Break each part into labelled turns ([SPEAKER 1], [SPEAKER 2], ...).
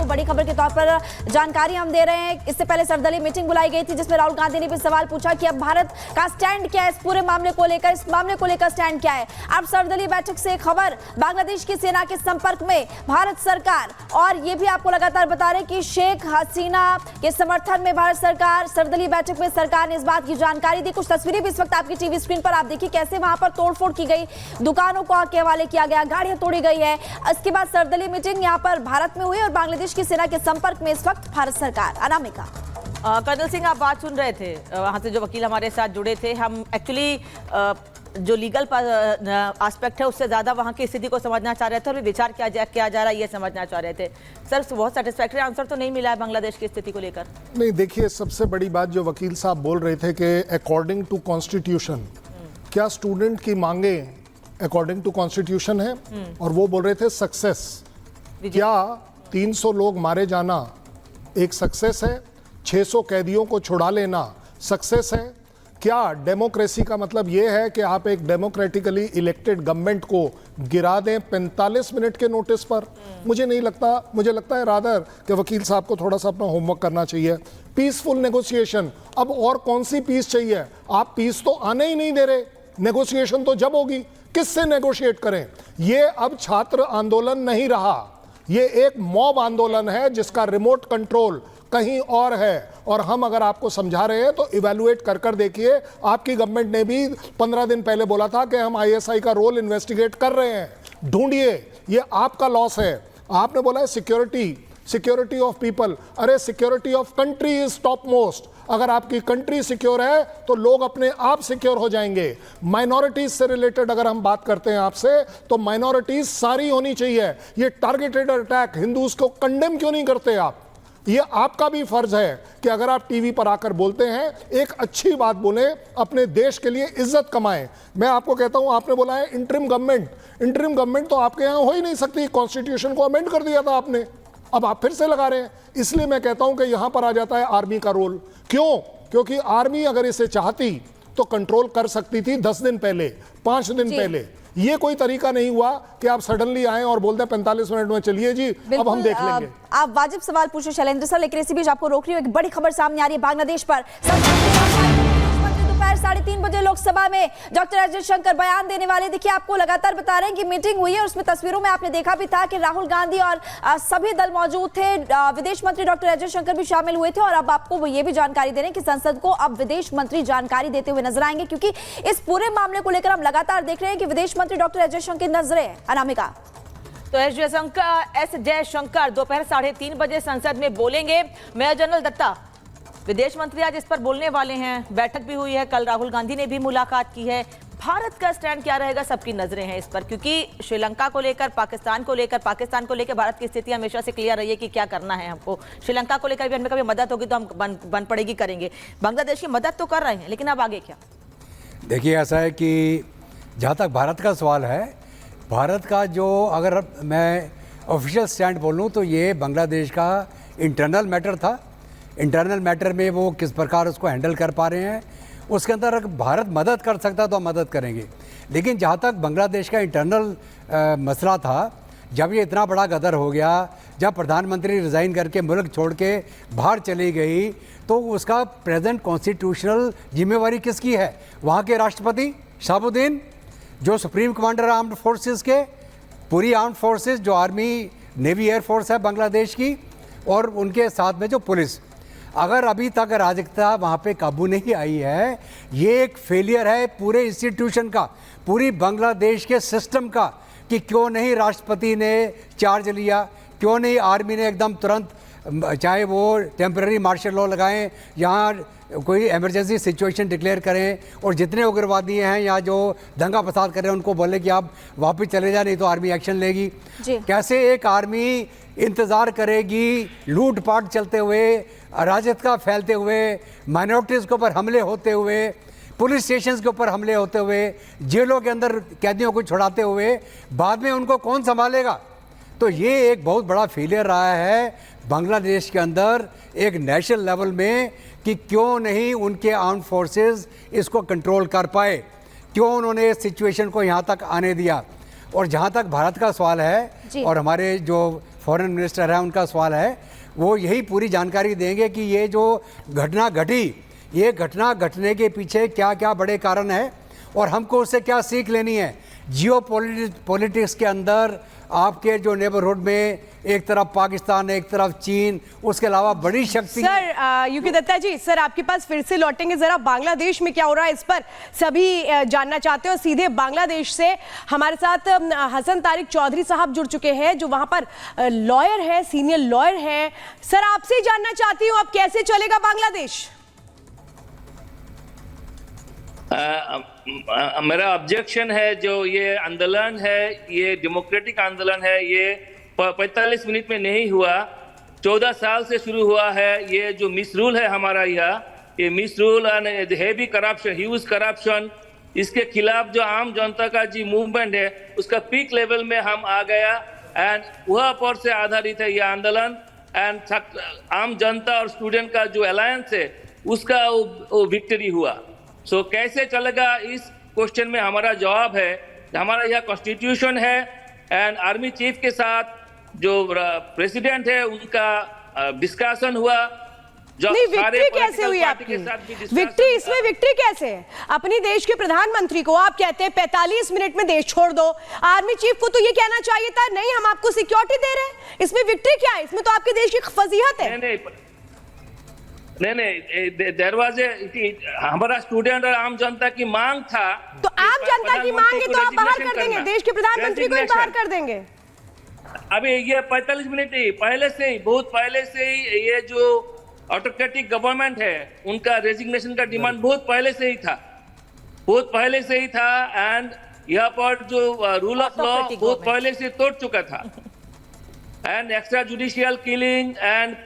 [SPEAKER 1] आपको बड़ी खबर के तौर पर जानकारी हम दे रहे हैं। इससे पहले सर्वदलीय मीटिंग बुलाई गई थी जिसमें राहुल गांधी ने भी सवाल पूछा कि अब भारत का स्टैंड क्या है इस पूरे मामले को लेकर, इस मामले को लेकर स्टैंड क्या है। अब सर्वदलीय बैठक से खबर, बांग्लादेश की सेना के संपर्क में भारत सरकार, और ये भी आपको लगातार बता रहे कि शेख हसीना के समर्थन में भारत सरकार। सर्वदलीय बैठक में सरकार ने इस बात की जानकारी दी। कुछ तस्वीरें भी इस वक्त आपकी टीवी स्क्रीन पर आप देखिए कैसे वहां पर तोड़फोड़ की गई, दुकानों को आग के हवाले किया गया, गाड़ियां तोड़ी गई है। इसके बाद सर्वदलीय मीटिंग यहां पर भारत में हुई और बांग्लादेश की सेना के संपर्क में इस वक्त भारत सरकार। अनामिका,
[SPEAKER 2] कर्नल सिंह, आप बात सुन रहे थे, वहाँ से जो वकील हमारे साथ जुड़े थे। हम एक्चुअली जो लीगल एस्पेक्ट है उससे ज़्यादा वहाँ की स्थिति को समझना चाह रहे थे और विचार किया जा रहा है ये समझना चाह रहे थे। सर, बहुत सेटिस्फैक्टरी आंसर तो नहीं मिला है बांग्लादेश की स्थिति को लेकर। नहीं,
[SPEAKER 3] देखिए, सबसे बड़ी बात जो वकील साहब बोल रहे थे कि अकॉर्डिंग टू कॉन्स्टिट्यूशन, क्या स्टूडेंट की मांगे अकॉर्डिंग टू कॉन्स्टिट्यूशन है, और वो बोल रहे थे सक्सेस। क्या 300 लोग मारे जाना एक सक्सेस है? 600 कैदियों को छुड़ा लेना सक्सेस है? क्या डेमोक्रेसी का मतलब यह है कि आप एक डेमोक्रेटिकली इलेक्टेड गवर्नमेंट को गिरा दें 45 मिनट के नोटिस पर? मुझे नहीं लगता। मुझे लगता है रादर कि वकील साहब को थोड़ा सा अपना होमवर्क करना चाहिए। पीसफुल नेगोशिएशन, अब और कौन सी पीस चाहिए? आप पीस तो आने ही नहीं दे रहे। नेगोशिएशन तो जब होगी, किससे नेगोशिएट करें? ये अब छात्र आंदोलन नहीं रहा, ये एक मॉब आंदोलन है जिसका रिमोट कंट्रोल कहीं और है। और हम अगर आपको समझा रहे हैं तो इवैल्यूएट कर देखिए। आपकी गवर्नमेंट ने भी 15 दिन पहले बोला था कि हम आईएसआई का रोल इन्वेस्टिगेट कर रहे हैं, ढूंढिए। ये आपका लॉस है। आपने बोला है सिक्योरिटी ऑफ पीपल। अरे, security of country is top most. अगर आपकी कंट्री सिक्योर है तो लोग अपने आप सिक्योर हो जाएंगे। माइनॉरिटीज से रिलेटेड अगर हम बात करते हैं आपसे, तो माइनॉरिटीज सारी होनी चाहिए। ये टारगेटेड अटैक, हिंदूज को कंडेम क्यों नहीं करते आप? ये आपका भी फर्ज है कि अगर आप टीवी पर आकर बोलते हैं, एक अच्छी बात बोलें, अपने देश के लिए इज्जत कमाएं। मैं आपको कहता हूं, आपने बोला है इंटरिम गवर्नमेंट तो आपके यहां हो ही नहीं सकती। कॉन्स्टिट्यूशन को अमेंड कर दिया था आपने, अब आप फिर से लगा रहे हैं। इसलिए मैं कहता हूं कि यहां पर आ जाता है आर्मी का रोल। क्यों? क्योंकि आर्मी अगर इसे चाहती तो कंट्रोल कर सकती थी 10 दिन पहले, 5 दिन पहले। ये कोई तरीका नहीं हुआ कि आप सडनली आए और बोलते हैं 45 मिनट में चलिए जी, अब हम देख लेंगे।
[SPEAKER 1] आप वाजिब सवाल पूछे शैलेंद्र सर, लेकिन इसी बीच आपको रोक रही हूँ। एक बड़ी खबर सामने आ रही है बांग्लादेश पर। दोपहर 3:30 बजे लोकसभा में डॉक्टर एस जयशंकर बयान देने वाले। देखिए, आपको लगातार बता रहे हैं कि मीटिंग हुई है, उसमें तस्वीरों में आपने देखा भी था कि राहुल गांधी और सभी दल मौजूद थे। विदेश मंत्री डॉक्टर एस जयशंकर भी शामिल हुए थे। और अब आपको ये भी जानकारी दे रहे हैं कि संसद को अब विदेश मंत्री जानकारी देते हुए नजर आएंगे, क्योंकि इस पूरे मामले को लेकर हम लगातार देख रहे हैं कि विदेश मंत्री डॉक्टर एस जयशंकर की नजरें। अनामिका,
[SPEAKER 2] तो एस जयशंकर दोपहर 3:30 बजे संसद में बोलेंगे। मेजर जनरल दत्ता, विदेश मंत्री आज इस पर बोलने वाले हैं। बैठक भी हुई है, कल राहुल गांधी ने भी मुलाकात की है। भारत का स्टैंड क्या रहेगा, सबकी नजरें हैं इस पर, क्योंकि श्रीलंका को लेकर, पाकिस्तान को लेकर भारत की स्थिति हमेशा से क्लियर रही है कि क्या करना है हमको। श्रीलंका को लेकर भी हमें कभी मदद होगी तो हम बन पड़ेगी करेंगे। बांग्लादेश की मदद तो कर रहे हैं, लेकिन अब आगे क्या?
[SPEAKER 4] देखिए, ऐसा है कि जहाँ तक भारत का सवाल है, भारत का जो, अगर मैं ऑफिशियल स्टैंड बोलूँ तो ये बांग्लादेश का इंटरनल मैटर था। इंटरनल मैटर में वो किस प्रकार उसको हैंडल कर पा रहे हैं, उसके अंदर अगर भारत मदद कर सकता तो हम मदद करेंगे। लेकिन जहाँ तक बांग्लादेश का इंटरनल मसला था, जब ये इतना बड़ा गदर हो गया, जब प्रधानमंत्री रिज़ाइन करके मुल्क छोड़ के बाहर चली गई, तो उसका प्रेजेंट कॉन्स्टिट्यूशनल जिम्मेवारी किसकी है? वहाँ के राष्ट्रपति शहाबुद्दीन, जो सुप्रीम कमांडर आर्म्ड फोर्सेस के, पूरी आर्म्ड फोर्सेस, जो आर्मी, नेवी, एयरफोर्स है बांग्लादेश की, और उनके साथ में जो पुलिस। अगर अभी तक अराजकता वहाँ पे काबू नहीं आई है, ये एक फेलियर है पूरे इंस्टीट्यूशन का, पूरी बांग्लादेश के सिस्टम का, कि क्यों नहीं राष्ट्रपति ने चार्ज लिया, क्यों नहीं आर्मी ने एकदम तुरंत, चाहे वो टेम्पररी मार्शल लॉ लगाएं, यहाँ कोई इमरजेंसी सिचुएशन डिक्लेयर करें, और जितने उग्रवादी हैं या जो दंगा फसाद कर रहे हैं उनको बोले कि आप वापस चले जाए, नहीं तो आर्मी एक्शन लेगी। कैसे एक आर्मी इंतज़ार करेगी, लूटपाट चलते हुए, अराजकता फैलते हुए, माइनॉरिटीज़ के ऊपर हमले होते हुए, पुलिस स्टेशन के ऊपर हमले होते हुए, जेलों के अंदर कैदियों को छुड़ाते हुए, बाद में उनको कौन संभालेगा? तो ये एक बहुत बड़ा फेलियर रहा है बांग्लादेश के अंदर एक नेशनल लेवल में, कि क्यों नहीं उनके आर्म्ड फोर्सेस इसको कंट्रोल कर पाए, क्यों उन्होंने इस सिचुएशन को यहाँ तक आने दिया। और जहाँ तक भारत का सवाल है और हमारे जो फॉरेन मिनिस्टर है, उनका सवाल है, वो यही पूरी जानकारी देंगे कि ये जो घटना घटी, ये घटना घटने के पीछे क्या क्या बड़े कारण है और हमको उससे क्या सीख लेनी है। जियो पॉलिटिक्स के अंदर आपके जो नेबरहुड में एक तरफ पाकिस्तान, एक तरफ चीन, उसके अलावा बड़ी शक्ति।
[SPEAKER 5] सर यूके दत्ता जी, सर आपके पास फिर से लौटेंगे, जरा बांग्लादेश में क्या हो रहा है इस पर सभी जानना चाहते हैं। और सीधे बांग्लादेश से हमारे साथ हसन तारिक चौधरी साहब जुड़ चुके हैं, जो वहां पर लॉयर है, सीनियर लॉयर है। सर आपसे ही जानना चाहती हूँ, अब कैसे चलेगा बांग्लादेश?
[SPEAKER 6] मेरा ऑब्जेक्शन है, जो ये आंदोलन है ये डेमोक्रेटिक आंदोलन है, ये 45 मिनट में नहीं हुआ, 14 साल से शुरू हुआ है। ये जो मिस रूल है हमारा यहाँ, ये miss rule and heavy corruption, huge corruption, इसके खिलाफ जो आम जनता का जी मूवमेंट है उसका पीक लेवल में हम आ गया एंड वह पर से आधारित है ये आंदोलन। एंड आम जनता और स्टूडेंट का जो अलायंस है उसका वो विक्ट्री हुआ। सो कैसे चलेगा, इस क्वेश्चन में हमारा जवाब है, हमारा यह कॉन्स्टिट्यूशन है एंड आर्मी चीफ के साथ जो प्रेसिडेंट है उनका डिस्कशन हुआ।
[SPEAKER 5] नहीं, विक्ट्री कैसे हुई आपकी? विक्ट्री, इसमें विक्ट्री कैसे है? अपनी देश के प्रधानमंत्री को आप कहते हैं 45 मिनट में देश छोड़ दो। आर्मी चीफ को तो ये कहना चाहिए था, नहीं हम आपको सिक्योरिटी दे रहे हैं। इसमें विक्ट्री क्या है? इसमें तो आपके देश की फजीहत है।
[SPEAKER 6] नहीं, दरवाजे हमारा स्टूडेंट और आम जनता की मांग था।
[SPEAKER 5] तो आम जनता की मांग है तो आप बाहर कर देंगे, देश के प्रधानमंत्री को ही बाहर कर देंगे।
[SPEAKER 6] अभी ये 45 मिनट ही पहले से ही, बहुत पहले से ही ये जो ऑटोक्रेटिक गवर्नमेंट है उनका रेजिग्नेशन का डिमांड बहुत पहले से ही था, बहुत पहले से ही था। एंड यहाँ पर जो रूल ऑफ लॉ बहुत पहले से तोड़ चुका था। And extra judicial killing and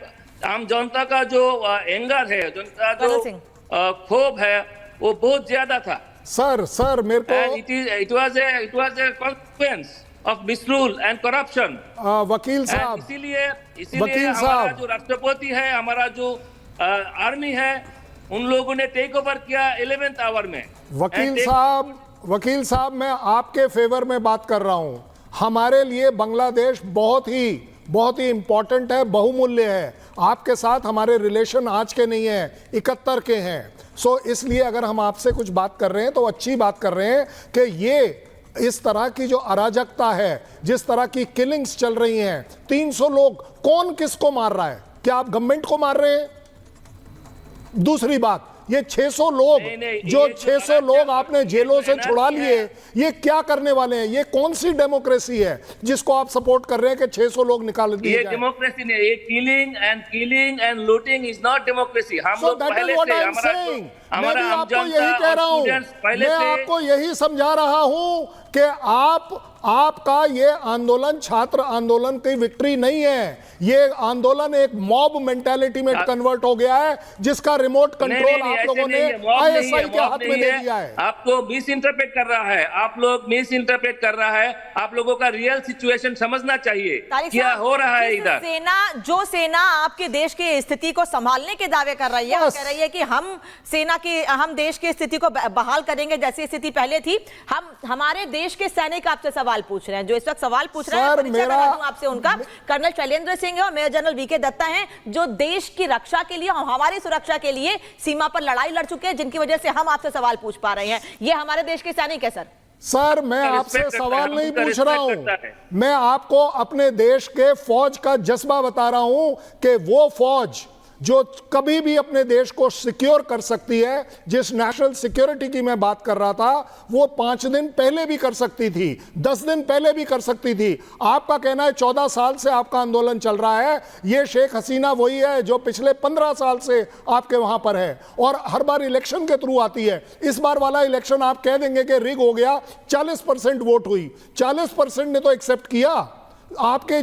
[SPEAKER 6] आम जनता का जो एंगर है, जनता जो क्षोभ है, वो बहुत ज्यादा था।
[SPEAKER 3] सर मेरे को
[SPEAKER 6] it was a consequence of मिसरूल and corruption.
[SPEAKER 3] वकील साहब,
[SPEAKER 6] इसीलिए
[SPEAKER 3] वकील
[SPEAKER 6] हमारा
[SPEAKER 3] साहब,
[SPEAKER 6] जो राष्ट्रपति है, हमारा जो आर्मी है, उन लोगों ने टेक ओवर किया 11th आवर में।
[SPEAKER 3] वकील साहब मैं आपके फेवर में बात कर रहा हूं। हमारे लिए बांग्लादेश बहुत ही इंपॉर्टेंट है, बहुमूल्य है। आपके साथ हमारे रिलेशन आज के नहीं है, 71 के हैं। सो इसलिए अगर हम आपसे कुछ बात कर रहे हैं तो अच्छी बात कर रहे हैं कि ये इस तरह की जो अराजकता है, जिस तरह की किलिंग्स चल रही हैं, 300 लोग, कौन किसको मार रहा है? क्या आप गवर्नमेंट को मार रहे हैं? दूसरी बात, ये 600 लोग, जो 600 लोग आपने जेलों से छुड़ा लिए, ये क्या करने वाले हैं? ये कौन सी डेमोक्रेसी है जिसको आप सपोर्ट कर रहे हैं कि 600 लोग निकाल दिए जाएं?
[SPEAKER 6] ये डेमोक्रेसी नहीं, ये killing and looting is not democracy. हम लोग पहले से
[SPEAKER 3] मैं आपको यही कह रहा हूं, मैं आपको यही समझा रहा हूं कि आपका ये आंदोलन छात्र आंदोलन की विक्ट्री नहीं है। ये आंदोलन एक मॉब मेंटालिटी में कन्वर्ट हो गया है, जिसका रिमोट कंट्रोल आप लोगों ने आईएसआई के हाथ में दे दिया है।
[SPEAKER 6] आपको मिस इंटरप्रेट कर रहा है, आप लोग मिस इंटरप्रेट कर रहा है। आप लोगों का रियल सिचुएशन समझना चाहिए, क्या हो रहा है इधर।
[SPEAKER 2] सेना आपके देश की स्थिति को संभालने के दावे कर रही है, वो कह रही है कि हम देश की स्थिति को बहाल करेंगे जैसी स्थिति पहले थी। हमारे देश के सैनिक आपसे सवाल पूछ रहे हैं, जो इस वक्त सवाल पूछ रहे हैं आपसे, उनका कर्नल शैलेंद्र सिंह है और मेजर जनरल वीके दत्ता हैं, जो देश की रक्षा के लिए, हमारी सुरक्षा के लिए सीमा पर लड़ाई लड़ चुके हैं, जिनकी वजह से हम आपसे सवाल पूछ पा रहे हैं। ये हमारे देश के सैनिक है सर। मैं
[SPEAKER 3] आपसे सवाल नहीं पूछ रहा हूं, मैं आपको अपने देश के फौज का जज्बा बता रहा हूं कि वो फौज जो कभी भी अपने देश को सिक्योर कर सकती है, जिस नेशनल सिक्योरिटी की मैं बात कर रहा था, वो 5 दिन पहले भी कर सकती थी, 10 दिन पहले भी कर सकती थी। आपका कहना है 14 साल से आपका आंदोलन चल रहा है। ये शेख हसीना वही है जो पिछले 15 साल से आपके वहां पर है और हर बार इलेक्शन के थ्रू आती है। इस बार वाला इलेक्शन आप कह देंगे कि रिग हो गया, 40% वोट हुई, 40% ने तो एक्सेप्ट किया। आपके जो